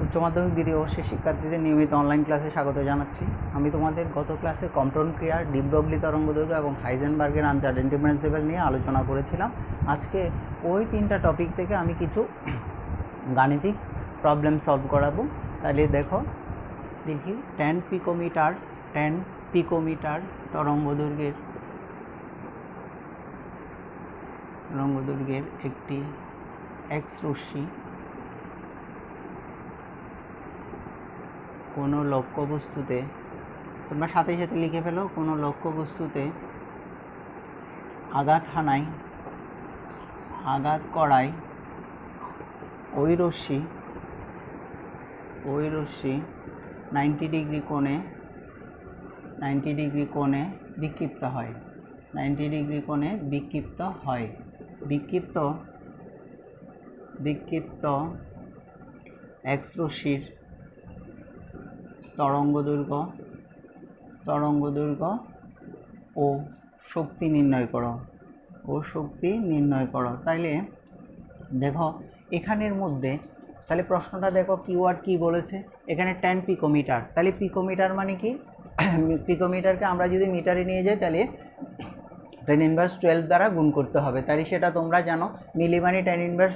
উচ্চ মাধ্যমিক দ্বিতীয় বর্ষের শিক্ষার্থীদের নিয়মিত অনলাইন ক্লাসে স্বাগত জানাচ্ছি। আমি তোমাদের গত ক্লাসে কম্পটন ক্রিয়া, ডি ব্রগলি তরঙ্গদৈর্ঘ্য এবং হাইজেনবার্গের আনচার্টেড প্রিন্সিপাল নিয়ে আলোচনা করেছিলাম। আজকে ওই তিনটা টপিক থেকে আমি কিছু গাণিতিক প্রবলেম সলভ করাবো। তাহলে দেখো, দেখি 10 পিকোমিটার তরঙ্গদৈর্ঘ্যের একটি এক্স রশ্মি কোনো লক্ষ্যবস্তুতে, তোমরা সাথে সাথে লিখে ফেলো, কোনো লক্ষ্যবস্তুতে আঘাত করায় ওই রশ্মি 90 ডিগ্রি কোণে বিক্ষিপ্ত হয়। বিক্ষিপ্ত এক্স রশ্মির তরঙ্গদৈর্ঘ্য ও শক্তি নির্ণয় করো। তাইলে দেখো এখানের মধ্যে, তাহলে প্রশ্নটা দেখো কিওয়ার্ড কি বলেছে এখানে, 10 পিকোমিটার। তাহলে পিকোমিটার মানে কি? পিকোমিটারকে আমরা যদি মিটারে নিয়ে যাই তাহলে 10⁻12 দ্বারা গুণ করতে হবে। তাহলে সেটা তোমরা জানো। মিলি মানে 10⁻,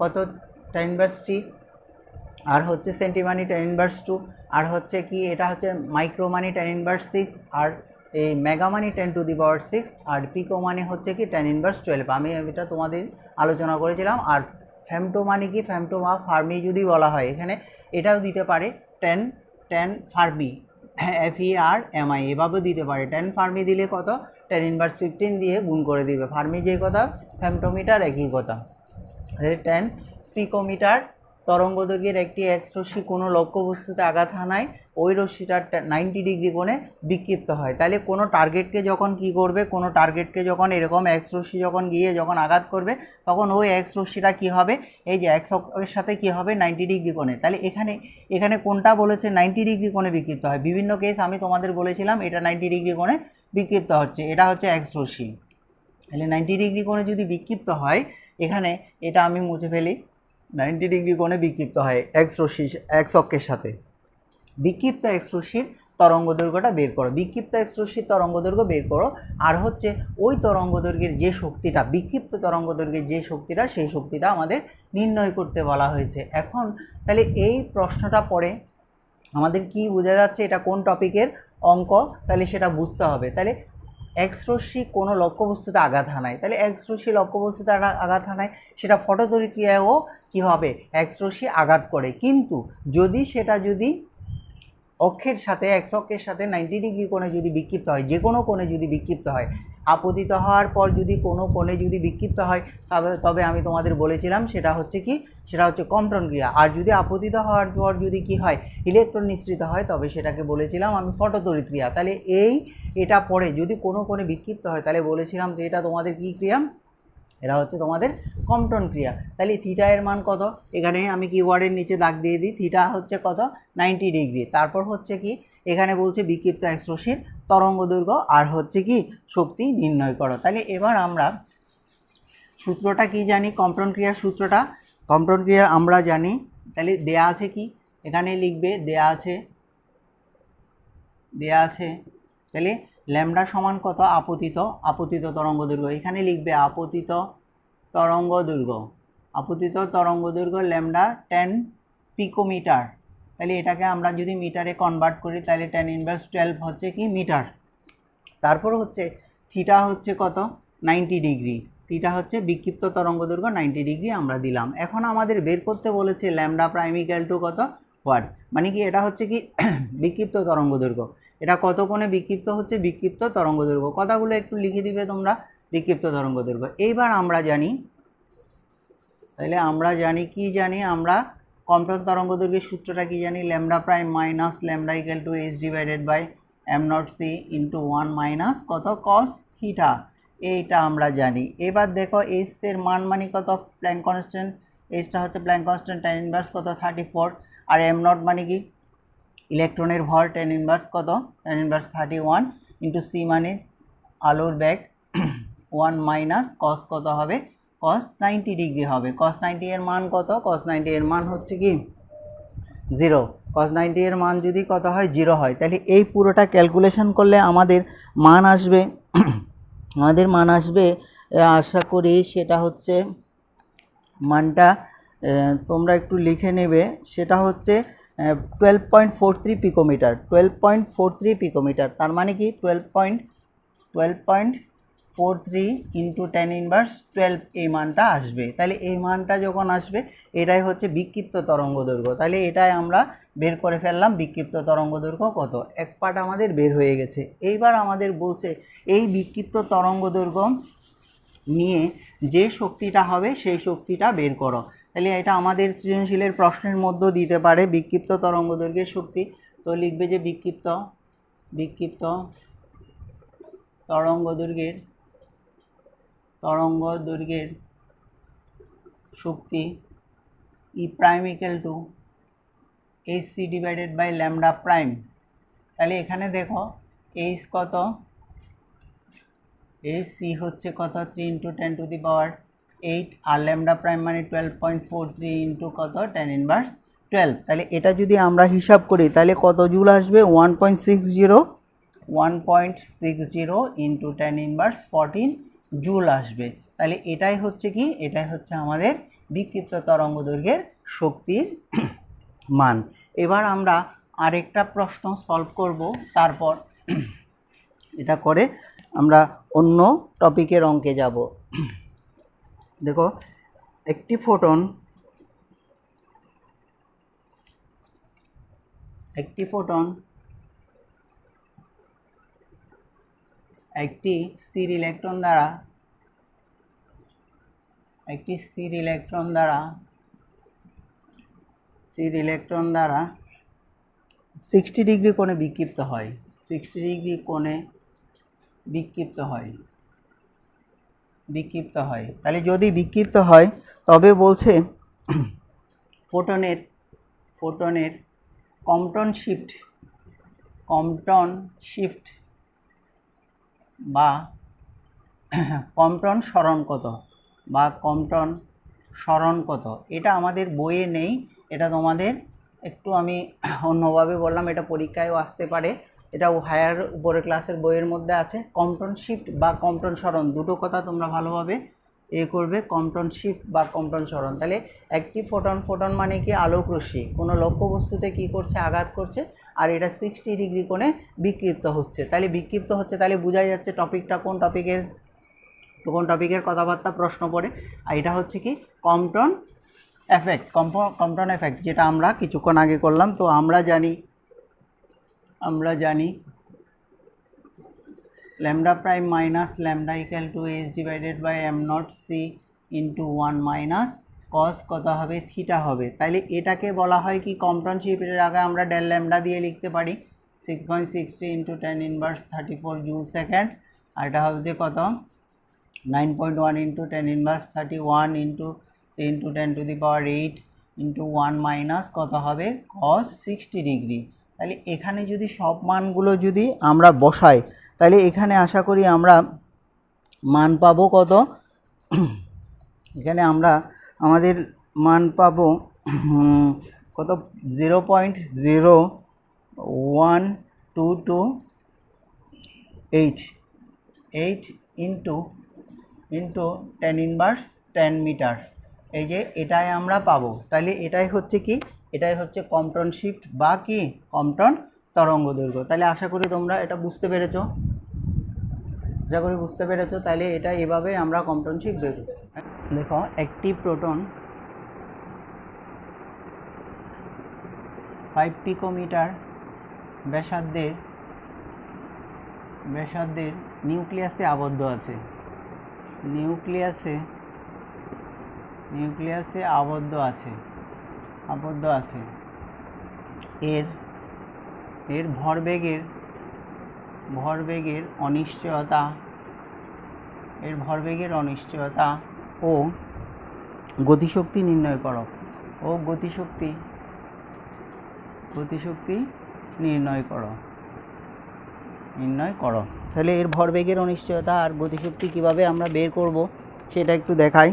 কত 10⁻3, আর হচ্ছে সেন্টি মানে 10⁻2, আর হচ্ছে কি এটা হচ্ছে মাইক্রো মানে 10⁻6, আর এই মেগা মানে 10⁶, আর পিকো মানে হচ্ছে কি 10⁻12। আমি এটা তোমাদের আলোচনা করেছিলাম। আর ফেমটো মানে কি? ফেমটো বা ফার্মি যদি বলা হয়, এখানে এটাও দিতে পারে 10 ফার্মি, FERMI এভাবেও দিতে পারে। 10 ফার্মি দিলে কত? 10⁻15 দিয়ে গুণ করে দিবে। ফার্মি যে কথা, ফেমটোমিটার একই কথা। 10 পিকোমিটার তরঙ্গদৈর্ঘ্যের একটি এক্স রশ্মি কোনো লক্ষ্যবস্তুতে আঘাত হানায় ওই রশ্মিটা 90 ডিগ্রি কোণে বিক্ষিপ্ত হয়। তাহলে কোনো টার্গেটকে যখন কি করবে, কোনো টার্গেটকে যখন এরকম এক্স রশ্মি যখন গিয়ে যখন আঘাত করবে, তখন ওই এক্স রশ্মিটা কী হবে, এই যে এক্স অক্ষের সাথে কী হবে, 90 ডিগ্রি কোণে। তাহলে এখানে কোনটা বলেছে 90 ডিগ্রি কোণে বিক্ষিপ্ত হয়। বিভিন্ন কেস আমি তোমাদের বলেছিলাম এটা 90 ডিগ্রি কোণে বিক্ষিপ্ত হচ্ছে, এটা হচ্ছে এক্স রশ্মি। তাহলে 90 ডিগ্রি কোণে যদি বিক্ষিপ্ত হয়, এখানে এটা আমি মুছে ফেলি, 90 ডিগ্রি কোণে বিক্ষিপ্ত হয় এক্স অক্ষের সাথে। বিক্ষিপ্ত এক্স রশ্মির তরঙ্গদৈর্ঘ্যটা বের করো। বিক্ষিপ্ত এক্স রশ্মির তরঙ্গদৈর্ঘ্য বের করো, আর হচ্ছে ওই তরঙ্গদৈর্ঘ্যের যে শক্তিটা, বিক্ষিপ্ত তরঙ্গদৈর্ঘ্যের যে শক্তিটা, সেই শক্তিটা আমাদের নির্ণয় করতে বলা হয়েছে। এখন তাহলে এই প্রশ্নটা পড়ে আমাদের কি বোঝা যাচ্ছে এটা কোন টপিকের অঙ্ক, তাহলে সেটা বুঝতে হবে। তাহলে এক্স রশ্মি কোনো লক্ষ্যবস্তুতে আঘাত হানায়, তাহলে এক্স রশ্মি লক্ষ্যবস্তুতে আঘাত হানায়, সেটা ফটোতড়িৎ ক্রিয়ায়ও কী হবে, এক্স রশ্মি আঘাত করে। কিন্তু সেটা যদি অক্ষের সাথে, এক্স অক্ষের সাথে 90 ডিগ্রি কোণে যদি বিক্ষিপ্ত হয়, যে কোনো কোণে যদি বিক্ষিপ্ত হয়, আপতিত হওয়ার পর যদি কোনো কোণে যদি বিক্ষিপ্ত হয়, তবে আমি তোমাদের বলেছিলাম সেটা হচ্ছে কি, সেটা হচ্ছে কম্পটন ক্রিয়া। আর যদি আপতিত হওয়ার পর যদি কি হয়, ইলেকট্রন নিঃসৃত হয়, তবে সেটাকে বলেছিলাম আমি ফটোতড়িৎ ক্রিয়া। তাহলে এটা পরে যদি কোনো কোণে বিক্ষিপ্ত হয়, তাহলে বলেছিলাম যে এটা তোমাদের কি ক্রিয়া, এটা হচ্ছে তোমাদের কম্পটন ক্রিয়া। তাহলে থিটা এর মান কত, এখানে আমি কিওয়ার্ডের নিচে দাগ দিয়ে দিই, থিটা হচ্ছে কত, 90 ডিগ্রি। তারপর হচ্ছে কি, এখানে বলছে বিক্ষিপ্ত এক্স রশ্মির তরঙ্গদৈর্ঘ্য আর হচ্ছে কি শক্তি নির্ণয় করো। তাহলে এবার আমরা সূত্রটা কি জানি, কম্পটন ক্রিয়ার সূত্রটা, কম্পটন ক্রিয়া আমরা জানি। তাহলে দেয়া আছে কি, এখানে লিখবে দেয়া আছে তাহলে ল্যামডা সমান কত, আপতিত তরঙ্গদৈর্ঘ্য। এখানে লিখবে আপতিত তরঙ্গদৈর্ঘ্য ল্যামডা 10 পিকোমিটার। তাহলে এটাকে আমরা যদি মিটারে কনভার্ট করি, তাহলে 10⁻12 হচ্ছে কি মিটার। তারপর হচ্ছে থিটা হচ্ছে কত, 90 ডিগ্রি। থিটা হচ্ছে বিক্ষিপ্ত তরঙ্গদৈর্ঘ্য 90 ডিগ্রি আমরা দিলাম। এখন আমাদের বের করতে বলেছে ল্যামডা প্রাইম ইকুয়াল টু কত, ওয়াট, মানে কি এটা হচ্ছে কি বিক্ষিপ্ত তরঙ্গদৈর্ঘ্য। এটা কত কোণে বিক্ষিপ্ত হচ্ছে, বিক্ষিপ্ত তরঙ্গদৈর্ঘ্য। কথাগুলো একটু লিখে দিবে তোমরা, বিক্ষিপ্ত তরঙ্গদৈর্ঘ্য। এইবার আমরা জানি, তাহলে আমরা জানি কি জানি, আমরা কম্পটন তরঙ্গদৈর্ঘ্যের সূত্রটা কি জানি, lambda prime minus lambda equal to h divided by m0c into 1 minus কত, কস থিটা। এইটা আমরা জানি। এবার দেখো h এর মান মানে কত, প্ল্যাঙ্ক কনস্ট্যান্ট, এইচটা হচ্ছে প্ল্যাঙ্ক কনস্ট্যান্ট, tan ইনভার্স কত 34, আর m0 মানে কি ইলেকট্রনের ভর, tan ইনভার্স কত, tan ইনভার্স 31 ইন্টু c মানে আলোর ব্যাগ 1 মাইনাস কস কত হবে, cos 90 ডিগ্রি হবে। cos 90 এর মান কত, cos 90 এর মান হচ্ছে কি জিরো, কস 90 এর মান যদি কত হয়, জিরো হয়, তাহলে এই পুরোটা ক্যালকুলেশন করলে আমাদের মান আসবে আশা করি সেটা হচ্ছে মানটা তোমরা একটু লিখে নেবে, সেটা হচ্ছে 12.43 পিকোমিটার, 12.43 পিকোমিটার। তার মানে কি 12.43 ইন্টু 10⁻12 এই মানটা আসবে। তাহলে এই মানটা যখন আসবে এটাই হচ্ছে বিক্ষিপ্ত তরঙ্গ দৈর্ঘ্য। তাহলে এটাই আমরা বের করে ফেললাম বিক্ষিপ্ত তরঙ্গ দৈর্ঘ্য কত, এক পার্ট আমাদের বের হয়ে গেছে। এইবার আমাদের বলছে এই বিক্ষিপ্ত তরঙ্গ দৈর্ঘ্য নিয়ে যে শক্তিটা হবে সেই শক্তিটা বের করো। তাহলে এটা আমাদের সৃজনশীলের প্রশ্নের মধ্যে দিতে পারে বিক্ষিপ্ত তরঙ্গ দৈর্ঘ্যের শক্তি। তো লিখবে যে বিক্ষিপ্ত তরঙ্গ দৈর্ঘ্যের শক্তি E prime equal to hc divided by lambda prime. তাহলে এখানে দেখো এইচ কত, hc হচ্ছে কত 3 ইন্টু 10⁻8 আর ল্যামডা প্রাইম মানে 12.43 ইন্টু কত 10⁻12। তাহলে এটা যদি আমরা হিসাব করি তাহলে কত জুল আসবে, 1.60 ইন্টু 10⁻14 জুল আসবে। তাহলে এটাই হচ্ছে কি, এটাই হচ্ছে আমাদের বিক্ষিপ্ত তরঙ্গ দৈর্ঘ্যের শক্তির মান। এবার আমরা আরেকটা প্রশ্ন সলভ করব, তারপর এটা করে আমরা অন্য টপিকের অঙ্কে যাব। দেখো একটি ফোটন একটি স্থির ইলেকট্রন দ্বারা 60 ডিগ্রি কোণে বিক্ষিপ্ত হয়, 60 ডিগ্রি কোণে বিক্ষিপ্ত হয়। তাহলে যদি বিক্ষিপ্ত হয় তবে বলছে ফোটনের কম্পটন শিফট বা কম্পটন সরণ কত, এটা আমাদের বইয়ে নেই, এটা তোমাদের একটু আমি অন্যভাবে বললাম, এটা পরীক্ষায়ও আসতে পারে। এটা হায়ার উপরের ক্লাসের বইয়ের মধ্যে আছে। কম্পটন শিফট বা কম্পটন সরণ দুটো কথা তোমরা ভালোভাবে করবে, কম্পটন শিফট বা কম্পটন সরণ। তাহলে একটি ফোটন মানে কি, আলোক রশ্মি কোনো লক্ষ্যবস্তুতে কি করছে, আঘাত করছে, আর এটা 60 ডিগ্রি কোণে বিক্ষিপ্ত হচ্ছে। তাহলে তাহলে বোঝাই যাচ্ছে টপিকটা কোন টপিকের কথাবার্তা প্রশ্ন পড়ে। আর এটা হচ্ছে কি কম্পটন এফেক্ট, যেটা আমরা কিছুক্ষণ আগে করলাম। তো আমরা জানি lambda prime minus lambda equal to h divided by m0 c into 1 minus cos কত হবে, থিটা হবে। তাহলে এটাকে বলা হয় কি কম্পটন শিফটের আগে আমরা ডেল ল্যামডা দিয়ে লিখতে পারি 6.60 ইন্টু 10⁻34 জুল সেকেন্ড, আর এটা হচ্ছে কত 9.1 ইন্টু 10⁻31 ইন্টু 10⁻8 ইন্টু 1 মাইনাস কত হবে cos 60 ডিগ্রি। তাহলে এখানে যদি সব মানগুলো যদি আমরা বসাই তাহলে এখানে আশা করি আমরা মান পাবো কত, এখানে আমরা আমাদের মান পাবো কত 0.01228 ইন্টু 10⁻10 মিটার, এই যে এটাই আমরা পাবো। তাহলে এটাই হচ্ছে কি, এটাই হচ্ছে কম্পটন শিফট বা কি কম্পটন তরঙ্গ দৈর্ঘ্য। তাহলে আশা করি তোমরা এটা বুঝতে পেরেছো, তাহলে এটা এভাবে আমরা কম্পটন শিফট বের করি। দেখো একটি প্রোটন 5 পিকোমিটার ব্যাসার্ধের নিউক্লিয়াসে আবদ্ধ আছে। এর ভরবেগের অনিশ্চয়তা ও গতিশক্তি নির্ণয় করো। তাহলে এর ভরবেগের অনিশ্চয়তা আর গতিশক্তি কিভাবে আমরা বের করব সেটা একটু দেখাই।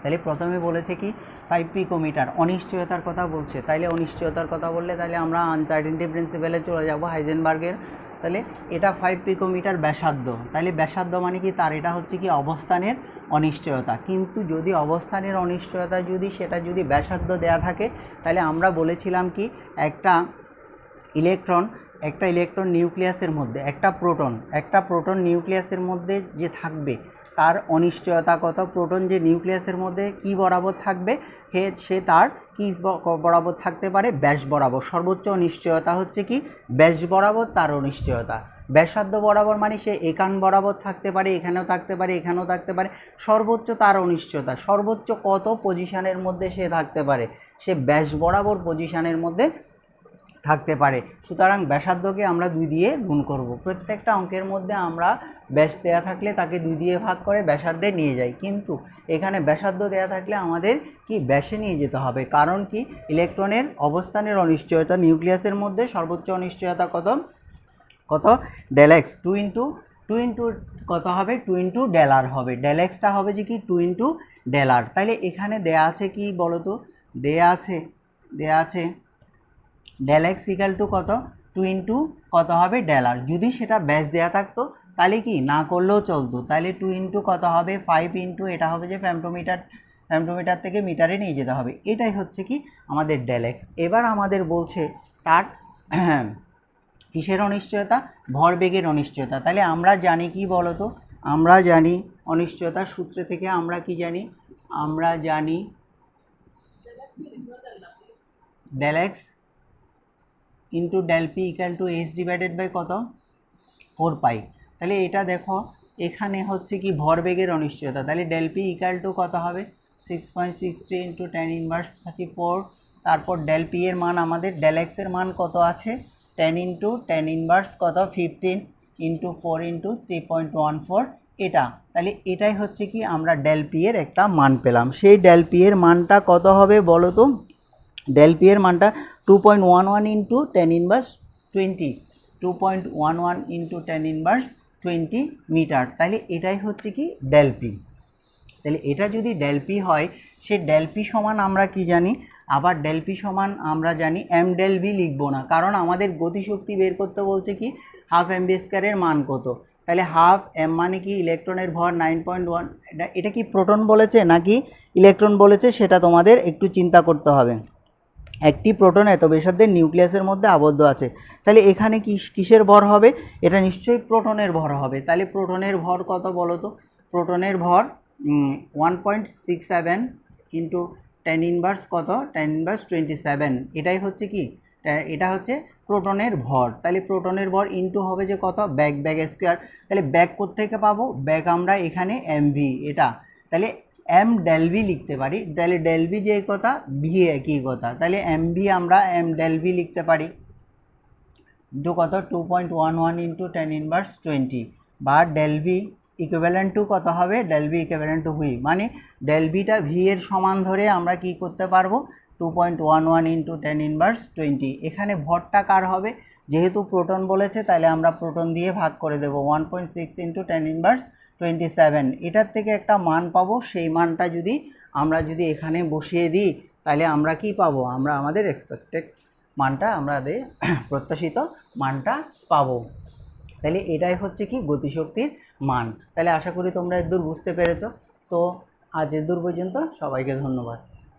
তাহলে প্রথমে বলেছে কি 5 পিকোমিটার অনিশ্চয়তার কথা বলছে, তাইলে অনিশ্চয়তার কথা বললে তাহলে আমরা আনসার্টেনটি প্রিন্সিপালে চলে যাব হাইজেনবার্গের। তাহলে এটা 5 পিকোমিটার ব্যাসার্ধ, তাহলে ব্যাসার্ধ মানে কি তার এটা হচ্ছে কি অবস্থানের অনিশ্চয়তা। কিন্তু যদি অবস্থানের অনিশ্চয়তা যদি সেটা যদি ব্যাসার্ধ দেয়া থাকে, তাহলে আমরা বলেছিলাম কি একটা ইলেকট্রন নিউক্লিয়াসের মধ্যে একটা প্রোটন নিউক্লিয়াসের মধ্যে যে থাকবে তার অনিশ্চয়তা কত, প্রোটন যে নিউক্লিয়াসের মধ্যে কি বরাবর থাকবে সে তার কি বরাবর থাকতে পারে, ব্যাস বরাবর। সর্বোচ্চ অনিশ্চয়তা হচ্ছে কি ব্যাস বরাবর তার অনিশ্চয়তা। ব্যাসার্ধ বরাবর মানে সে একান বরাবর থাকতে পারে, এখানেও থাকতে পারে, এখানেও থাকতে পারে। সর্বোচ্চ তার অনিশ্চয়তা, সর্বোচ্চ কত পজিশনের মধ্যে সে থাকতে পারে, সে ব্যাস বরাবর পজিশনের মধ্যে থাকতে পারে। সুতরাং ব্যাসার্ধকে আমরা 2 দিয়ে গুণ করব। প্রত্যেকটা অঙ্কের মধ্যে আমরা ব্যাস দেয়া থাকলে তাকে 2 দিয়ে ভাগ করে ব্যাসার্ধে নিয়ে যাই, কিন্তু এখানে ব্যাসার্ধ দেয়া থাকলে আমাদের কি ব্যাসে নিয়ে যেতে হবে। কারণ কি ইলেকট্রনের অবস্থানের অনিশ্চয়তা নিউক্লিয়াসের মধ্যে সর্বোচ্চ অনিশ্চয়তা কত কত ডেল এক্স 2 ইন্টু কত হবে 2 ইন্টু ডেল আর হবে। ডেল এক্সটা হবে যে কি 2 ইন্টু ডেল আর। তাহলে এখানে দেয়া আছে কি বলো তো, দেয়া আছে ডেল এক্স ইকাল টু কত 2 ইন্টু কত হবে ডেল আর। যদি সেটা ব্যাস দেয়া থাকতো তাহলে কি না করলেও চলতো, তাহলে 2 ইন্টু কত হবে 5 ইন্টু এটা হবে যে ফেমটোমিটার থেকে মিটারে নিয়ে যেতে হবে। এটাই হচ্ছে কি আমাদের ডেল এক্স। এবার আমাদের বলছে তার কিসের অনিশ্চয়তা, ভরবেগের অনিশ্চয়তা। তাহলে আমরা জানি কি বলতো, আমরা জানি অনিশ্চয়তার সূত্র থেকে আমরা কি জানি, আমরা জানি del x into del p equal to h divided by কত 4 পাই। তাহলে এটা দেখো এখানে হচ্ছে কি ভরবেগের অনিশ্চয়তা, তাহলে ডেল পি ইকাল টু কত হবে 6.63 ইন্টু 10 ইনভার্স 34। তারপর ডেল পি এর মান আমাদের ডেল এক্সের মান কত আছে 10 ইন্টু 10 ইনভার্স কত 15 ইন্টু 4 ইন্টু 3.14 এটা। তাহলে এটাই হচ্ছে কি আমরা ডেল পি এর একটা মান পেলাম। সেই ডেল পি এর মানটা কত হবে বলো তো, ডেল পি এর মানটা 2.11 into 10 inverse 20, 2.11 into 10 inverse 20 metre. তাহলে এটাই হচ্ছে কি ডেল পি। তাহলে এটা যদি ডেল পি হয়, সে ডেল পি সমান আমরা কি জানি, আবার ডেল পি সমান আমরা জানি এম ডেল ভি লিখবো না, কারণ আমাদের গতিশক্তি বের করতে বলছে কি হাফ এম ভি স্কয়ারের মান কত। তাহলে হাফ এম মানে কি ইলেকট্রনের ভর 9.1, এটা কি প্রোটন বলেছে নাকি ইলেকট্রন বলেছে সেটা তোমাদের একটু চিন্তা করতে হবে। একটি প্রোটন এত ব্যাসার্ধের নিউক্লিয়াসের মধ্যে আবদ্ধ আছে, তাহলে এখানে কিসের ভর হবে, এটা নিশ্চয়ই প্রোটনের ভর হবে। তাহলে প্রোটনের ভর কত বলো তো, প্রোটনের ভর 1.67 ইন্টু 10 ইনভার্স কত 10 ইনভার্স 27। এটাই হচ্ছে কি, এটা হচ্ছে প্রোটনের ভর। তাহলে প্রোটনের ভর ইন্টু হবে যে কত ব্যাক স্কোয়ার। তাহলে ব্যাক কোত্থেকে পাবো, ব্যাক আমরা এখানে এম ভি এটা, তাহলে এম ডেল ভি লিখতে পারি। তাহলে ডেল ভি যে কথা ভি একই কথা, তাহলে এম ভি আমরা এম ডেল ভি লিখতে পারি ইন্টু কত 2.11 ইন্টু 10 ইনভার্স 20 বা ডেল ভি ইকুইভ্যালেন্ট টু কত হবে, del v equivalent to v, মানে ডেল ভিটা ভি এর সমান ধরে আমরা কি করতে পারবো 2.11 ইন্টু 10 ইনভার্স 20। এখানে ভরটা কার হবে, যেহেতু প্রোটন বলেছে তাহলে আমরা প্রোটন দিয়ে ভাগ করে দেবো 1.6 ইন্টু 10 ইনভার্স 27। এটার থেকে একটা মান পাবো, সেই মানটা আমরা যদি এখানে বসিয়ে দিই তাহলে আমরা কি পাবো, আমরা আমাদের এক্সপেক্টেড মানটা আমাদের প্রত্যাশিত মানটা পাবো। তাহলে এটাই হচ্ছে কি গতিশক্তির মান। তাহলে আশা করি তোমরা এদূর বুঝতে পেরেছো। তো আজ এদূর পর্যন্ত, সবাইকে ধন্যবাদ।